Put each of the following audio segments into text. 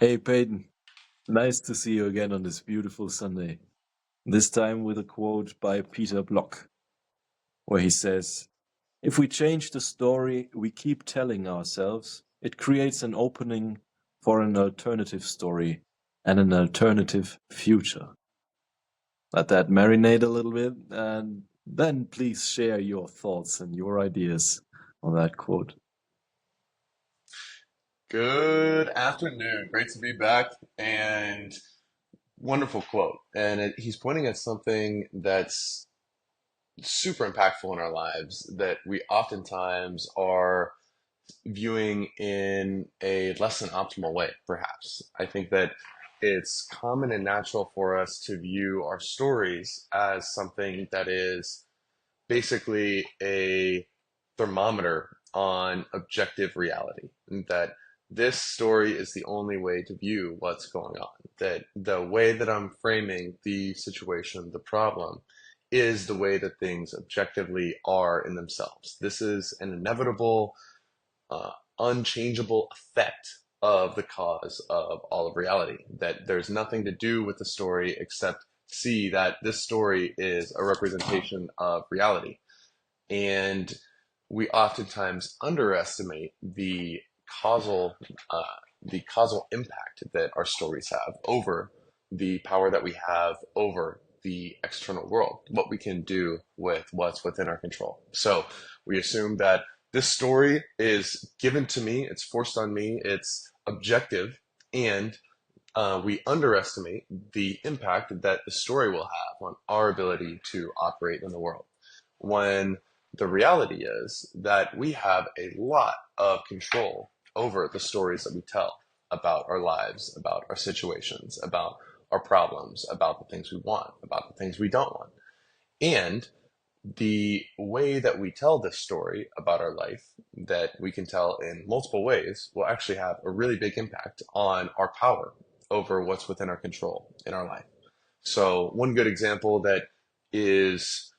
Hey Peyton, nice to see you again on this beautiful Sunday. This time with a quote by Peter Block, where he says, if we change the story we keep telling ourselves, it creates an opening for an alternative story and an alternative future. Let that marinate a little bit, and then please share your thoughts and your ideas on that quote. Good afternoon. Great to be back and wonderful quote. He's pointing at something that's super impactful in our lives that we oftentimes are viewing in a less than optimal way, perhaps. I think that it's common and natural for us to view our stories as something that is basically a thermometer on objective reality. And that this story is the only way to view what's going on. That the way that I'm framing the situation, the problem, is the way that things objectively are in themselves. This is an inevitable, uh, unchangeable effect of the cause of all of reality. That there's nothing to do with the story except see that this story is a representation of reality. And we oftentimes underestimate causal uh, the causal impact that our stories have over the power that we have over the external world, what we can do with what's within our control. So we assume that this story is given to me, it's forced on me, it's objective, and we underestimate the impact that the story will have on our ability to operate in the world. When the reality is that we have a lot of control over the stories that we tell about our lives, about our situations, about our problems, about the things we want, about the things we don't want. And the way that we tell this story about our life, that we can tell in multiple ways, will actually have a really big impact on our power over what's within our control in our life. So, one good example that is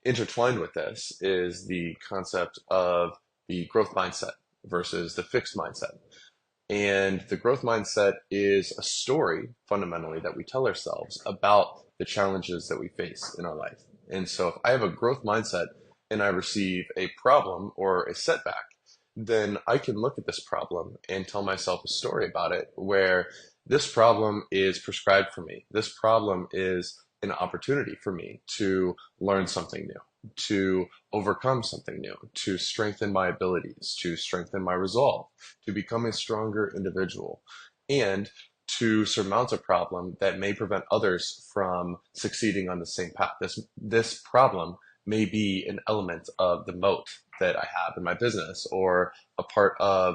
intertwined with this is the concept of the growth mindset versus the fixed mindset. And the growth mindset is a story fundamentally that we tell ourselves about the challenges that we face in our life. And so if I have a growth mindset and I receive a problem or a setback, then I can look at this problem and tell myself a story about it where this problem is prescribed for me. This problem is an opportunity for me to learn something new, to overcome something new, to strengthen my abilities, to strengthen my resolve, to become a stronger individual, and to surmount a problem that may prevent others from succeeding on the same path. This problem may be an element of the moat that I have in my business, or a part of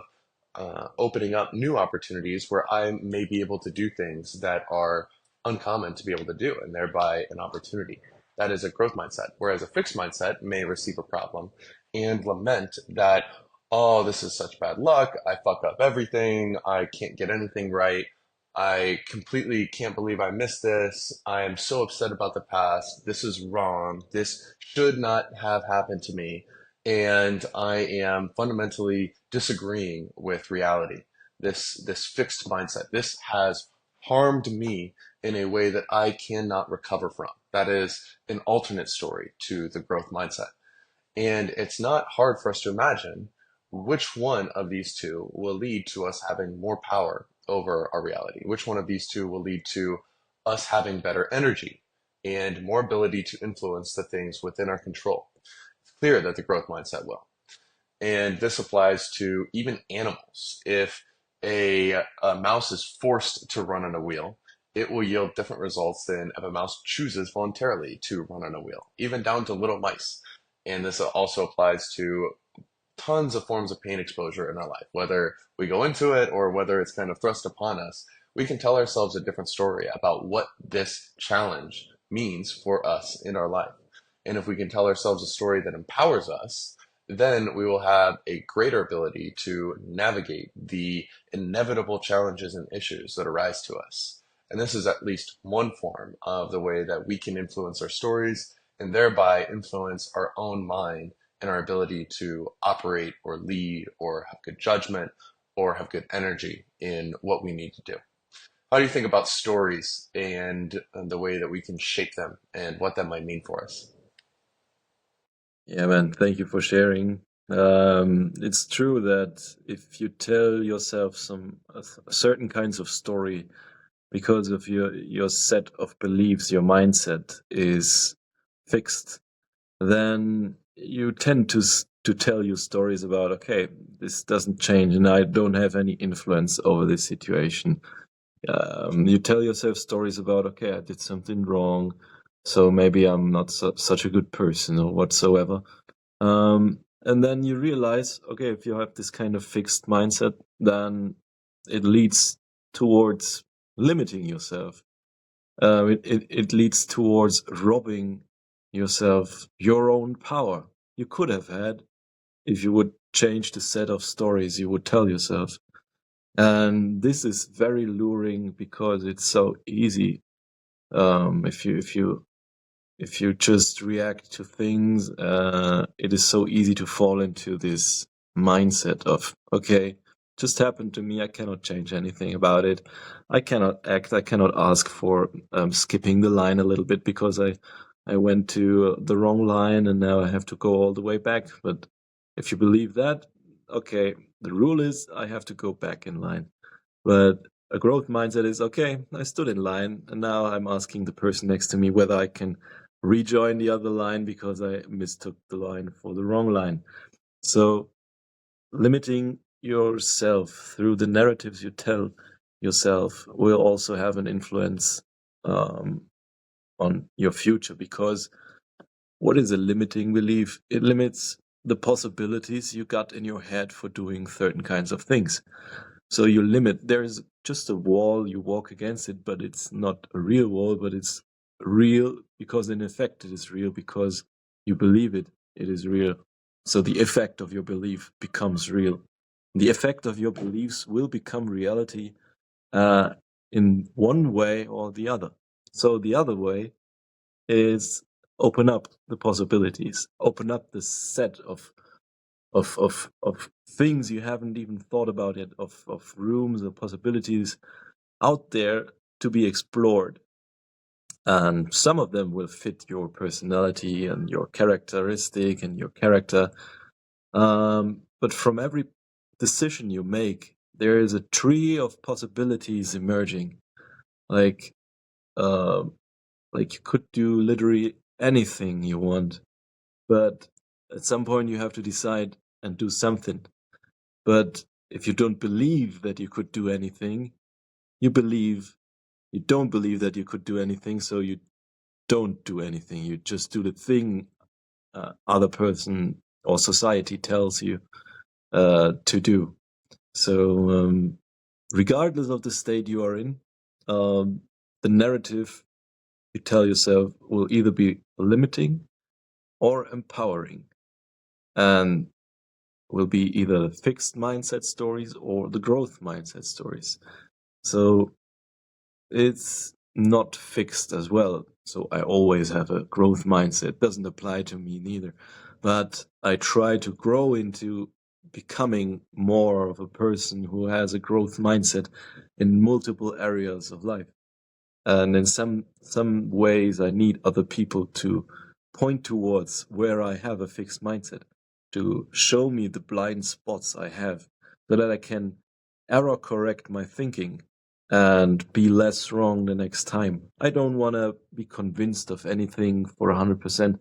opening up new opportunities where I may be able to do things that are uncommon to be able to do, and thereby an opportunity. That is a growth mindset. Whereas a fixed mindset may receive a problem and lament that, oh, this is such bad luck. I fuck up everything. I can't get anything right. I completely can't believe I missed this. I am so upset about the past. This is wrong. This should not have happened to me. And I am fundamentally disagreeing with reality. This fixed mindset. This has harmed me in a way that I cannot recover from. That is an alternate story to the growth mindset. And it's not hard for us to imagine which one of these two will lead to us having more power over our reality. Which one of these two will lead to us having better energy and more ability to influence the things within our control. It's clear that the growth mindset will. And this applies to even animals. If a mouse is forced to run on a wheel, it will yield different results than if a mouse chooses voluntarily to run on a wheel, even down to little mice. And this also applies to tons of forms of pain exposure in our life, whether we go into it or whether it's kind of thrust upon us. We can tell ourselves a different story about what this challenge means for us in our life. And if we can tell ourselves a story that empowers us, then we will have a greater ability to navigate the inevitable challenges and issues that arise to us. And this is at least one form of the way that we can influence our stories and thereby influence our own mind and our ability to operate or lead or have good judgment or have good energy in what we need to do. How do you think about stories and the way that we can shape them and what that might mean for us? Yeah, man, thank you for sharing. It's true that if you tell yourself certain kinds of story because of your set of beliefs, your mindset is fixed, then you tend to tell you stories about, okay, this doesn't change and I don't have any influence over this situation. You tell yourself stories about, okay, I did something wrong, so maybe I'm not such a good person or whatsoever. And then you realize, okay, if you have this kind of fixed mindset, then it leads towards limiting yourself. It leads towards robbing yourself your own power you could have had if you would change the set of stories you would tell yourself. And this is very luring because it's so easy. If you just react to things, it is so easy to fall into this mindset of, okay, just happened to me. I cannot change anything about it. I cannot act. I cannot ask for skipping the line a little bit because I went to the wrong line and now I have to go all the way back. But if you believe that, okay, the rule is I have to go back in line. But a growth mindset is, okay, I stood in line and now I'm asking the person next to me whether I can rejoin the other line because I mistook the line for the wrong line. So limiting yourself through the narratives you tell yourself will also have an influence on your future, because what is a limiting belief? It limits the possibilities you got in your head for doing certain kinds of things. So you limit, there's just a wall, you walk against it, but it's not a real wall, but it's real because in effect it is real because you believe it is real. So the effect of your belief becomes real. The effect of your beliefs will become reality uh, in one way or the other. So the other way is open up the possibilities, open up the set of things you haven't even thought about it, of rooms or possibilities out there to be explored. And some of them will fit your personality and your characteristic and your character. But from every decision you make, there is a tree of possibilities emerging. Like, uh, like you could do literally anything you want, but at some point you have to decide and do something. But if you don't believe that you could do anything, you don't believe that you could do anything, so you don't do anything. You just do the thing other person or society tells you to do. So regardless of the state you are in, the narrative you tell yourself will either be limiting or empowering, and will be either the fixed mindset stories or the growth mindset stories. So it's not fixed as well. So I always have a growth mindset. Doesn't apply to me neither. But I try to grow into becoming more of a person who has a growth mindset in multiple areas of life. And in some ways I need other people to point towards where I have a fixed mindset, to show me the blind spots I have, so that I can error correct my thinking and be less wrong the next time. I don't want to be convinced of anything for 100%.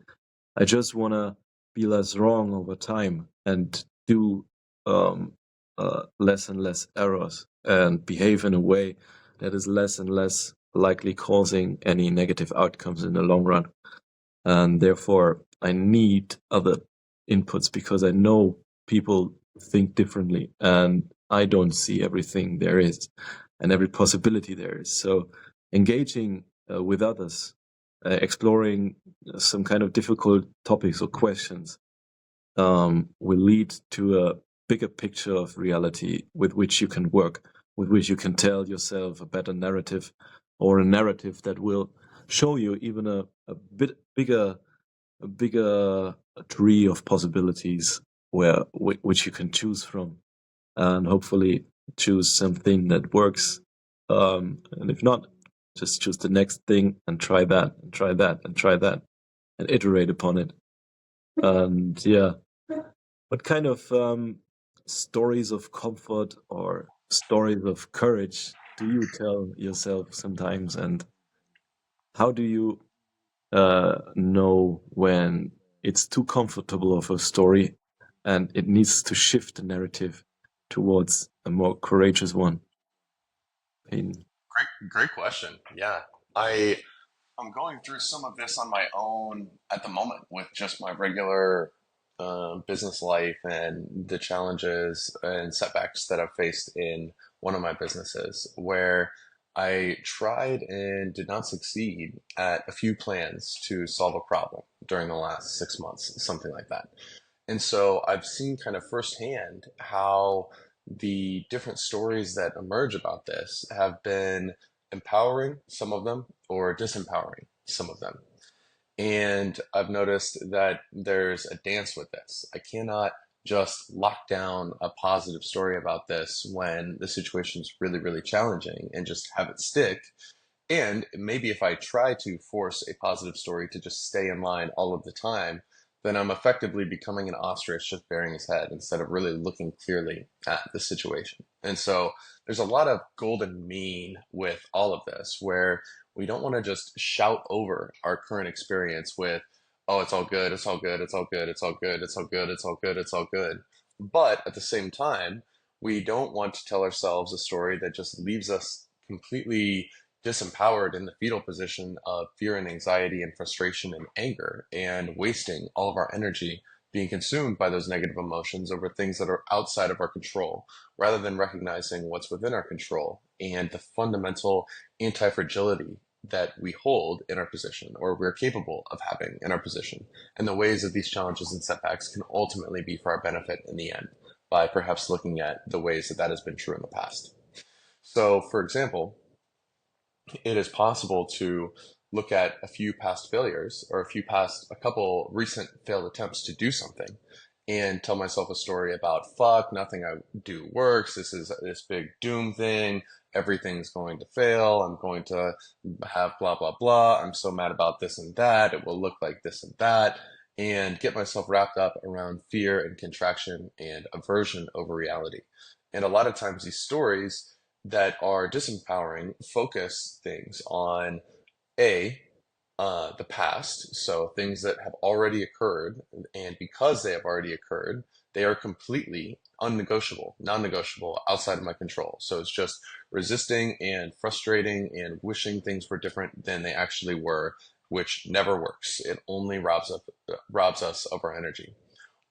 I just want to be less wrong over time and do less and less errors and behave in a way that is less and less likely causing any negative outcomes in the long run. And therefore, I need other inputs because I know people think differently and I don't see everything there is and every possibility there is. So engaging with others, exploring some kind of difficult topics or questions will lead to a bigger picture of reality with which you can work, with which you can tell yourself a better narrative, or a narrative that will show you even a bit bigger, a bigger tree of possibilities which you can choose from, and hopefully choose something that works And if not, just choose the next thing and try that and try that and try that and iterate upon it. And yeah, what kind of stories of comfort or stories of courage do you tell yourself sometimes? And how do you know when it's too comfortable of a story and it needs to shift the narrative towards a more courageous one? Peyton. Great question. Yeah. I I'm going through some of this on my own at the moment with just my regular business life and the challenges and setbacks that I've faced in one of my businesses where I tried and did not succeed at a few plans to solve a problem during the last 6 months, something like that. And so I've seen kind of firsthand how the different stories that emerge about this have been empowering, some of them, or disempowering, some of them. And I've noticed that there's a dance with this. I cannot just lock down a positive story about this when the situation is really, really challenging and just have it stick. And maybe if I try to force a positive story to just stay in line all of the time, then I'm effectively becoming an ostrich just bearing his head instead of really looking clearly at the situation. And so there's a lot of golden mean with all of this where we don't want to just shout over our current experience with, oh, it's all good, it's all good, it's all good, it's all good, it's all good, it's all good, it's all good. But at the same time, we don't want to tell ourselves a story that just leaves us completely disempowered in the fetal position of fear and anxiety and frustration and anger and wasting all of our energy being consumed by those negative emotions over things that are outside of our control rather than recognizing what's within our control and the fundamental anti-fragility that we hold in our position or we're capable of having in our position and the ways that these challenges and setbacks can ultimately be for our benefit in the end by perhaps looking at the ways that that has been true in the past. So for example, it is possible to look at a few past failures or a couple recent failed attempts to do something and tell myself a story about fuck, nothing I do works. This is this big doom thing. Everything's going to fail. I'm going to have blah, blah, blah. I'm so mad about this and that. It will look like this and that. And get myself wrapped up around fear and contraction and aversion over reality. And a lot of times these stories that are disempowering focus things on a the past, so things that have already occurred, and because they have already occurred, they are completely unnegotiable, non-negotiable, outside of my control. So it's just resisting and frustrating and wishing things were different than they actually were, which never works. It only robs us of our energy.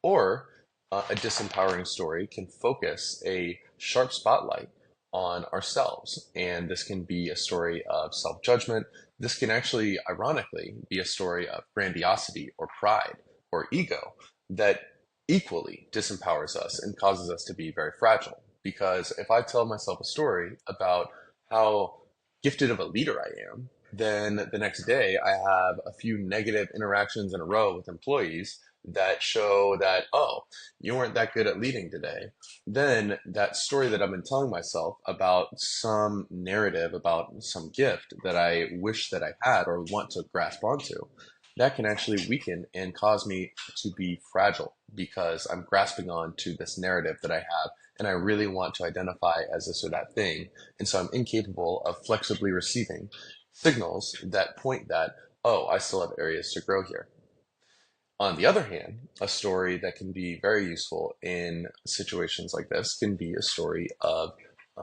Or a disempowering story can focus a sharp spotlight on ourselves. And this can be a story of self judgment. This can actually, ironically, be a story of grandiosity or pride or ego that equally disempowers us and causes us to be very fragile. Because if I tell myself a story about how gifted of a leader I am, then the next day I have a few negative interactions in a row with employees that show that, oh, you weren't that good at leading today, then that story that I've been telling myself about some narrative, about some gift that I wish that I had or want to grasp onto, that can actually weaken and cause me to be fragile because I'm grasping on to this narrative that I have and I really want to identify as this or that thing. And so I'm incapable of flexibly receiving signals that point that, oh, I still have areas to grow here. On the other hand, a story that can be very useful in situations like this can be a story of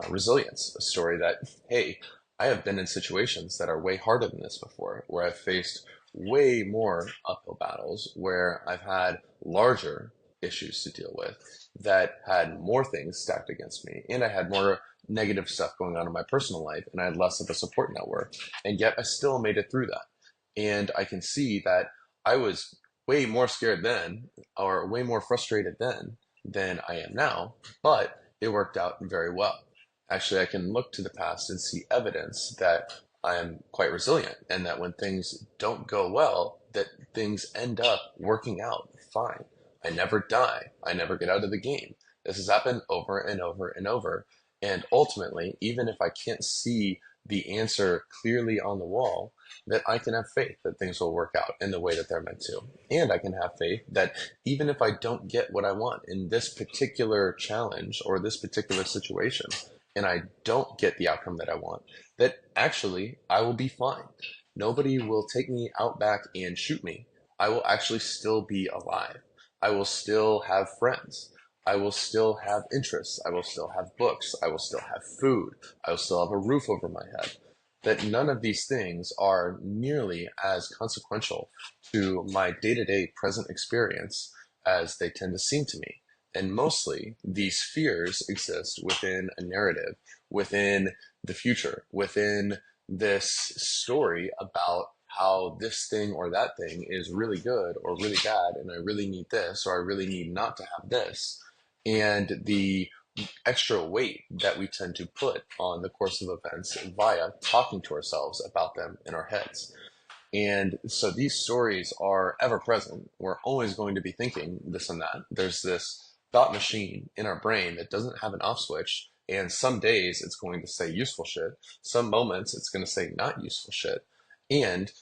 resilience, a story that, hey, I have been in situations that are way harder than this before, where I've faced way more uphill battles, where I've had larger issues to deal with, that had more things stacked against me, and I had more negative stuff going on in my personal life, and I had less of a support network, and yet I still made it through that. And I can see that I was way more scared then or way more frustrated then than I am now, but it worked out very well. Actually, I can look to the past and see evidence that I am quite resilient and that when things don't go well, that things end up working out fine. I never die. I never get out of the game. This has happened over and over and over. And ultimately, even if I can't see the answer clearly on the wall, that I can have faith that things will work out in the way that they're meant to. And I can have faith that even if I don't get what I want in this particular challenge or this particular situation, and I don't get the outcome that I want, that actually I will be fine. Nobody will take me out back and shoot me. I will actually still be alive. I will still have friends. I will still have interests. I will still have books. I will still have food. I will still have a roof over my head. That none of these things are nearly as consequential to my day to day present experience as they tend to seem to me. And mostly, these fears exist within a narrative, within the future, within this story about how this thing or that thing is really good or really bad, and I really need this or I really need not to have this. And the extra weight that we tend to put on the course of events via talking to ourselves about them in our heads. And so these stories are ever present. We're always going to be thinking this and that. There's this thought machine in our brain that doesn't have an off switch. And some days it's going to say useful shit. Some moments it's going to say not useful shit. And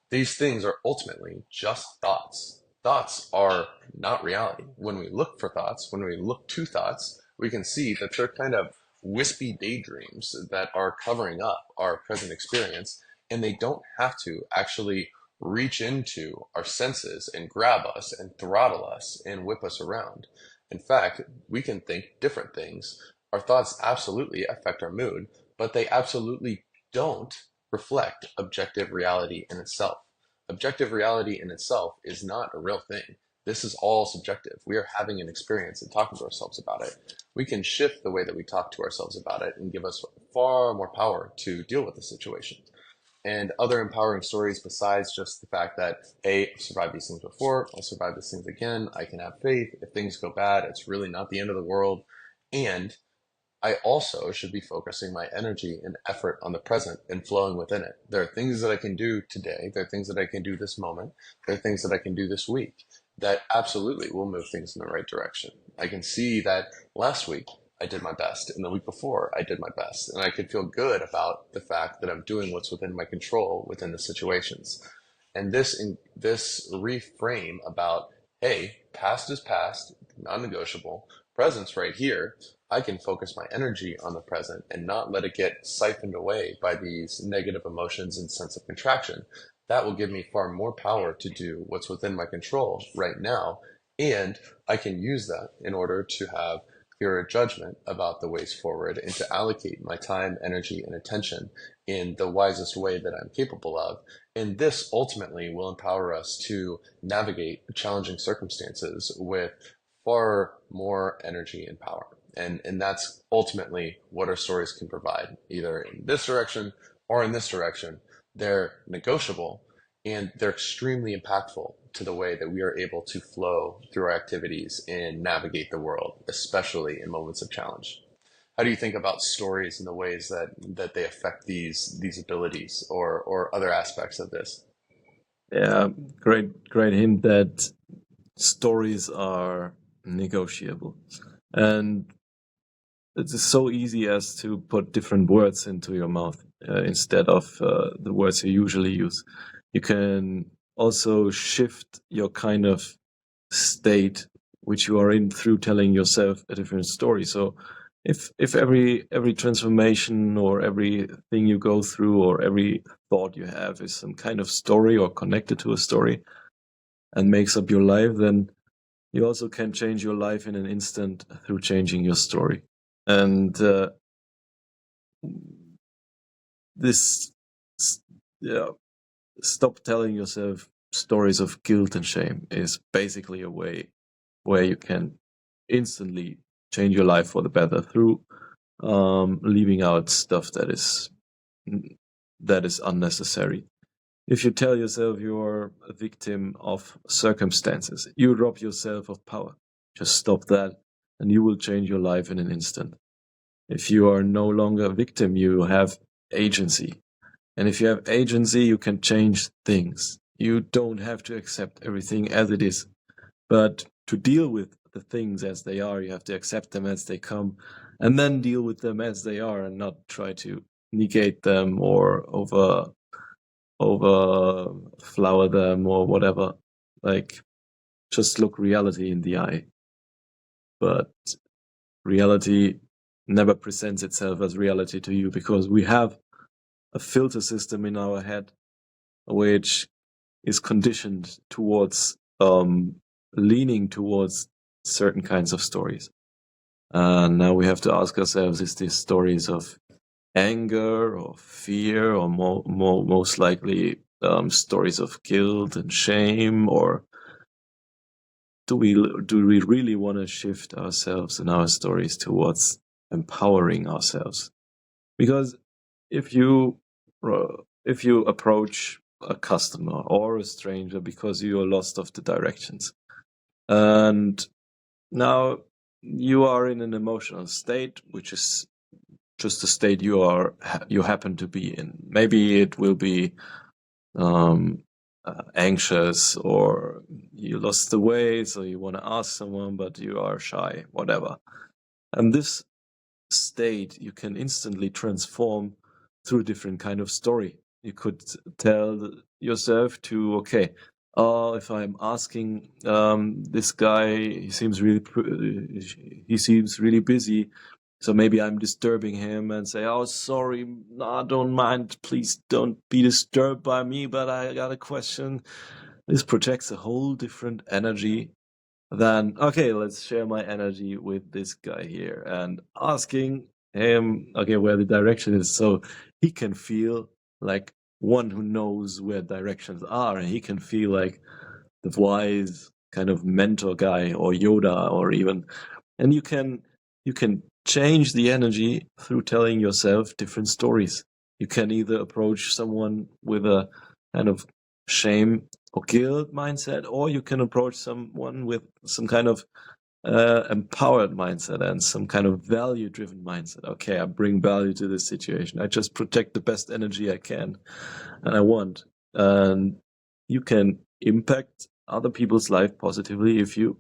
these things are ultimately just thoughts. Thoughts are not reality. When we look for thoughts, when we look to thoughts, we can see that they're kind of wispy daydreams that are covering up our present experience, and they don't have to actually reach into our senses and grab us and throttle us and whip us around. In fact, we can think different things. Our thoughts absolutely affect our mood, but they absolutely don't reflect objective reality in itself. Objective reality in itself is not a real thing. This is all subjective. We are having an experience and talking to ourselves about it. We can shift the way that we talk to ourselves about it and give us far more power to deal with the situation. And other empowering stories besides just the fact that, hey, I've survived these things before, I'll survive these things again, I can have faith. If things go bad, it's really not the end of the world. And I also should be focusing my energy and effort on the present and flowing within it. There are things that I can do today. There are things that I can do this moment. There are things that I can do this week that absolutely will move things in the right direction. I can see that last week I did my best, and the week before I did my best, and I could feel good about the fact that I'm doing what's within my control within the situations. And this reframe about, hey, past is past, non-negotiable, present's right here. I can focus my energy on the present and not let it get siphoned away by these negative emotions and sense of contraction. That will give me far more power to do what's within my control right now. And I can use that in order to have clearer judgment about the ways forward and to allocate my time, energy, and attention in the wisest way that I'm capable of. And this ultimately will empower us to navigate challenging circumstances with far more energy and power. And that's ultimately what our stories can provide, either in this direction or in this direction. They're negotiable and they're extremely impactful to the way that we are able to flow through our activities and navigate the world, especially in moments of challenge. How do you think about stories and the ways that they affect these abilities or other aspects of this? Yeah, great hint that stories are negotiable. And it's so easy as to put different words into your mouth instead of the words you usually use. You can also shift your kind of state which you are in through telling yourself a different story. So if every transformation or everything you go through or every thought you have is some kind of story or connected to a story and makes up your life, then you also can change your life in an instant through changing your story. And this, yeah, stop telling yourself stories of guilt and shame is basically a way where you can instantly change your life for the better through leaving out stuff that is unnecessary. If you tell yourself you're a victim of circumstances, you rob yourself of power. Just stop that, and you will change your life in an instant. If you are no longer a victim, you have agency. And if you have agency, you can change things. You don't have to accept everything as it is. But to deal with the things as they are, you have to accept them as they come and then deal with them as they are and not try to negate them or over flower them or whatever. Like, just look reality in the eye. But reality never presents itself as reality to you, because we have a filter system in our head which is conditioned towards leaning towards certain kinds of stories. And now we have to ask ourselves, is this stories of anger or fear, or most likely stories of guilt and shame? Or do we really want to shift ourselves and our stories towards empowering ourselves? Because if you approach a customer or a stranger because you are lost of the directions, and now you are in an emotional state which is just a state you happen to be in. Maybe it will be anxious, or you lost the way, so you want to ask someone, but you are shy, whatever. And this state you can instantly transform through a different kind of story. You could tell yourself to, okay, if I'm asking this guy, he seems really busy, so maybe I'm disturbing him, and say, oh, sorry, no, don't mind, please don't be disturbed by me, but I got a question. This projects a whole different energy than, okay, let's share my energy with this guy here and asking him, okay, where the direction is, so he can feel like one who knows where directions are, and he can feel like the wise kind of mentor guy or Yoda, or even, and you can change the energy through telling yourself different stories. You can either approach someone with a kind of shame or guilt mindset, or you can approach someone with some kind of empowered mindset and some kind of value-driven mindset. Okay, I bring value to this situation. I just protect the best energy I can and I want. And you can impact other people's life positively if you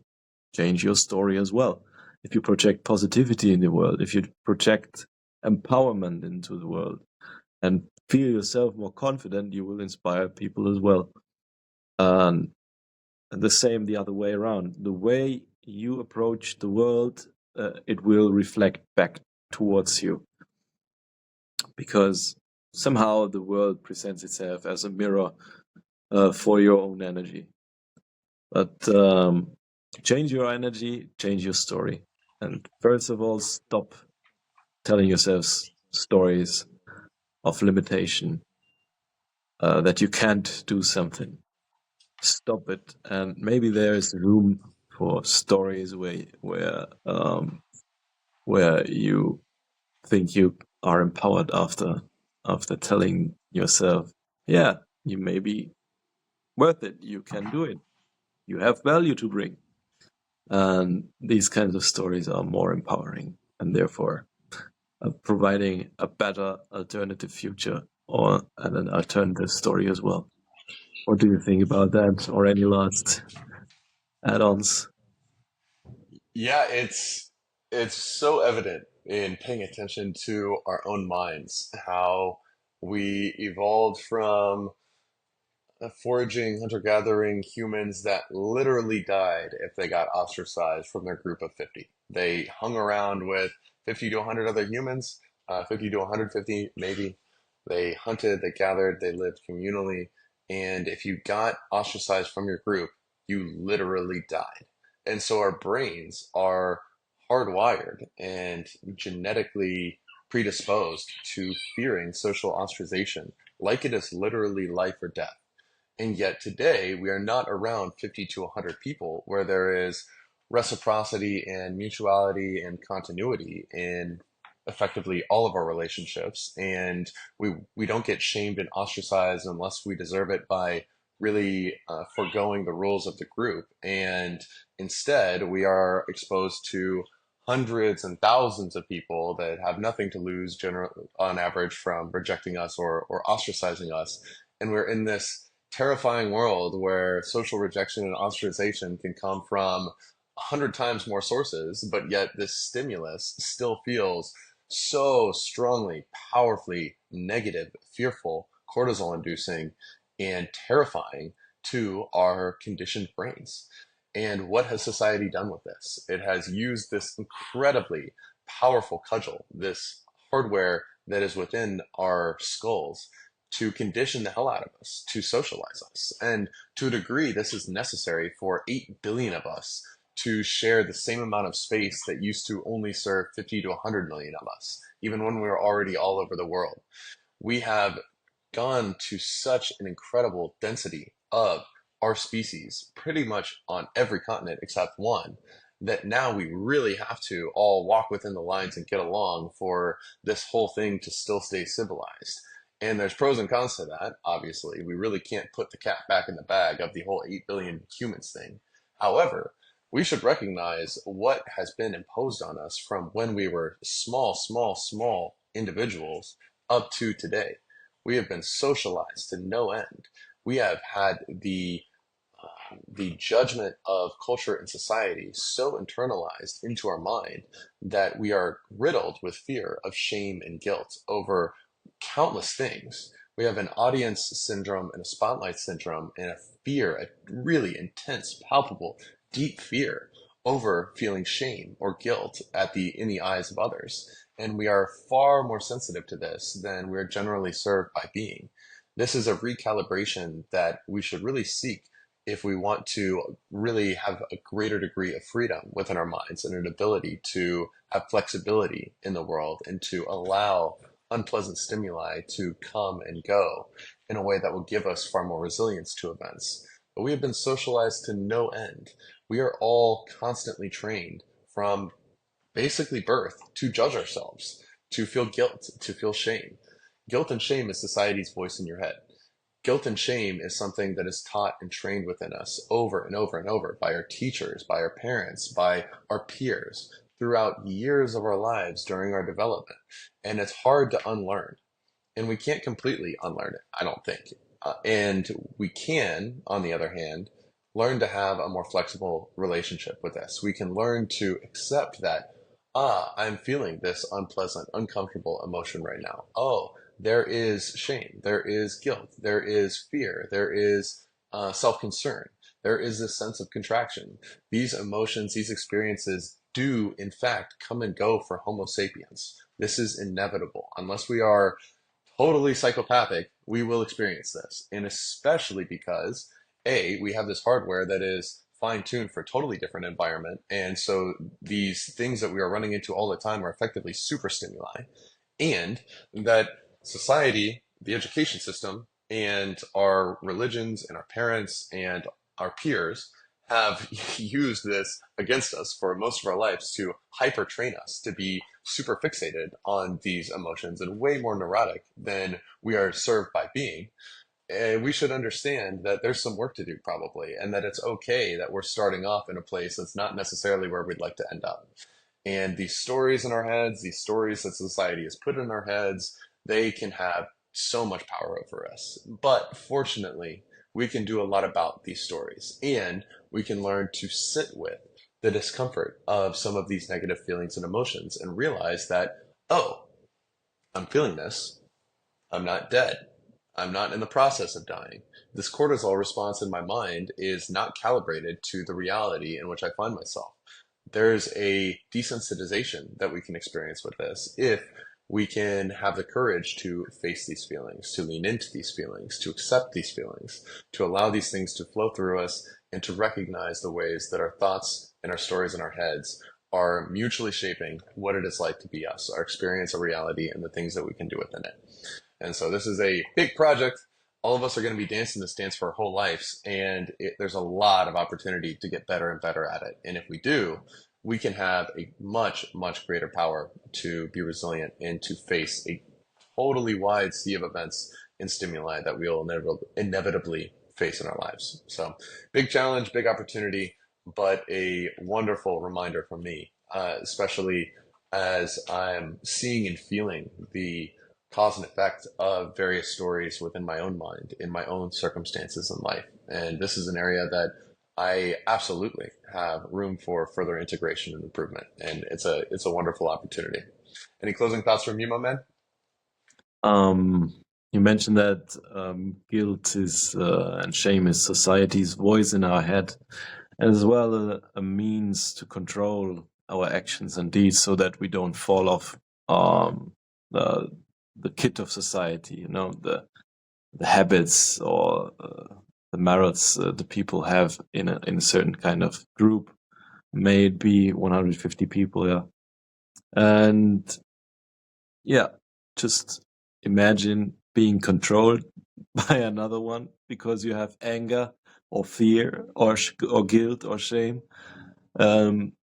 change your story as well. If you project positivity in the world, if you project empowerment into the world and feel yourself more confident, you will inspire people as well. And the same the other way around. The way you approach the world, it will reflect back towards you, because somehow the world presents itself as a mirror for your own energy. But change your energy, change your story. And first of all, stop telling yourselves stories of limitation, that you can't do something. Stop it. And maybe there is room for stories where you think you are empowered after telling yourself, yeah, you may be worth it, you can do it, you have value to bring. And these kinds of stories are more empowering, and therefore providing a better alternative future, or an alternative story as well. What do you think about that, or any last add-ons? Yeah, it's so evident in paying attention to our own minds, how we evolved from foraging, hunter-gathering humans that literally died if they got ostracized from their group of 50. They hung around with 50 to 100 other humans, 50 to 150 maybe. They hunted, they gathered, they lived communally, and if you got ostracized from your group, you literally died. And so our brains are hardwired and genetically predisposed to fearing social ostracization, like it is literally life or death. And yet today we are not around 50 to 100 people where there is reciprocity and mutuality and continuity in effectively all of our relationships. And we don't get shamed and ostracized unless we deserve it by really foregoing the rules of the group. And instead, we are exposed to hundreds and thousands of people that have nothing to lose on average from rejecting us or ostracizing us. And we're in this terrifying world where social rejection and ostracization can come from 100 times more sources, but yet this stimulus still feels so strongly, powerfully negative, fearful, cortisol inducing, and terrifying to our conditioned brains. And what has society done with this? It has used this incredibly powerful cudgel, this hardware that is within our skulls, to condition the hell out of us, to socialize us. And to a degree, this is necessary for 8 billion of us to share the same amount of space that used to only serve 50 to 100 million of us, even when we were already all over the world. We have gone to such an incredible density of our species, pretty much on every continent except one, that now we really have to all walk within the lines and get along for this whole thing to still stay civilized. And there's pros and cons to that, obviously. We really can't put the cat back in the bag of the whole 8 billion humans thing. However, we should recognize what has been imposed on us from when we were small individuals up to today. We have been socialized to no end. We have had the judgment of culture and society so internalized into our mind that we are riddled with fear of shame and guilt over countless things. We have an audience syndrome and a spotlight syndrome and a fear, a really intense, palpable, deep fear over feeling shame or guilt in the eyes of others. And we are far more sensitive to this than we're generally served by being. This is a recalibration that we should really seek if we want to really have a greater degree of freedom within our minds and an ability to have flexibility in the world and to allow unpleasant stimuli to come and go in a way that will give us far more resilience to events. But we have been socialized to no end. We are all constantly trained from basically birth to judge ourselves, to feel guilt, to feel shame. Guilt and shame is society's voice in your head. Guilt and shame is something that is taught and trained within us over and over and over by our teachers, by our parents, by our peers throughout years of our lives during our development. And it's hard to unlearn. And we can't completely unlearn it, I don't think. And we can, on the other hand, learn to have a more flexible relationship with this. We can learn to accept that, I'm feeling this unpleasant, uncomfortable emotion right now. Oh, there is shame, there is guilt, there is fear, there is self-concern, there is this sense of contraction. These emotions, these experiences do, in fact, come and go for Homo sapiens. This is inevitable. Unless we are totally psychopathic, we will experience this. And especially because, A, we have this hardware that is fine-tuned for a totally different environment. And so these things that we are running into all the time are effectively super stimuli. And that society, the education system, and our religions and our parents and our peers have used this against us for most of our lives to hyper train us to be super fixated on these emotions and way more neurotic than we are served by being. And we should understand that there's some work to do probably, and that it's okay that we're starting off in a place that's not necessarily where we'd like to end up. And these stories in our heads, these stories that society has put in our heads, they can have so much power over us. But fortunately, we can do a lot about these stories, and we can learn to sit with the discomfort of some of these negative feelings and emotions and realize that, oh, I'm feeling this. I'm not dead. I'm not in the process of dying. This cortisol response in my mind is not calibrated to the reality in which I find myself. There's a desensitization that we can experience with this if we can have the courage to face these feelings, to lean into these feelings, to accept these feelings, to allow these things to flow through us, and to recognize the ways that our thoughts and our stories in our heads are mutually shaping what it is like to be us, our experience of reality, and the things that we can do within it. And so this is a big project. All of us are going to be dancing this dance for our whole lives, and there's a lot of opportunity to get better and better at it. And if we do, we can have a much greater power to be resilient and to face a totally wide sea of events and stimuli that we'll inevitably face in our lives. So big challenge, big opportunity, but a wonderful reminder for me, especially as I'm seeing and feeling the cause and effect of various stories within my own mind, in my own circumstances in life. And this is an area that I absolutely have room for further integration and improvement, and it's a wonderful opportunity. Any closing thoughts from you, my man? Um, you mentioned that guilt is and shame is society's voice in our head, as well a means to control our actions and deeds so that we don't fall off um, the the kit of society. You know, the habits or the merits the people have in a certain kind of group. May it be 150 people, yeah, and yeah, just imagine being controlled by another one because you have anger or fear or guilt or shame, um,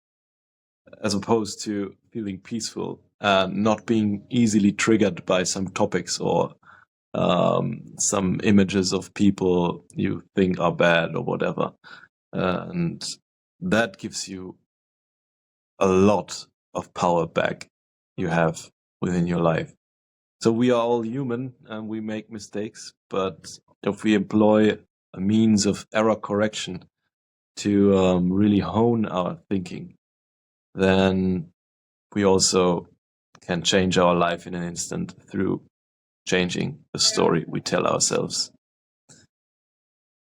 as opposed to feeling peaceful and not being easily triggered by some topics or some images of people you think are bad or whatever. And that gives you a lot of power back you have within your life. So we are all human and we make mistakes, but if we employ a means of error correction to really hone our thinking, then we also can change our life in an instant through changing the story we tell ourselves.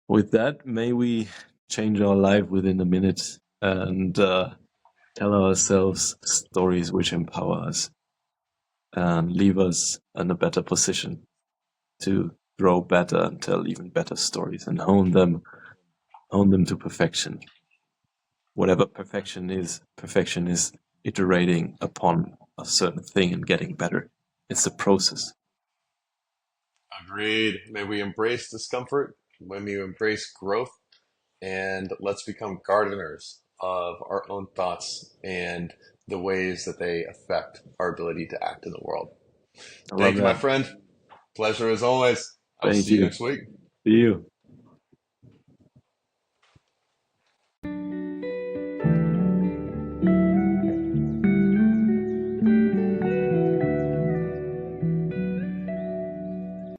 With that, may we change our life within a minute and tell ourselves stories which empower us and leave us in a better position to grow better and tell even better stories and hone them to perfection. Whatever perfection is iterating upon a certain thing and getting better. It's a process. Agreed. May we embrace discomfort, may we embrace growth, and let's become gardeners of our own thoughts and the ways that they affect our ability to act in the world. I love Thank you, my that. friend. Pleasure as always. I will Thank see you you. next week. See you.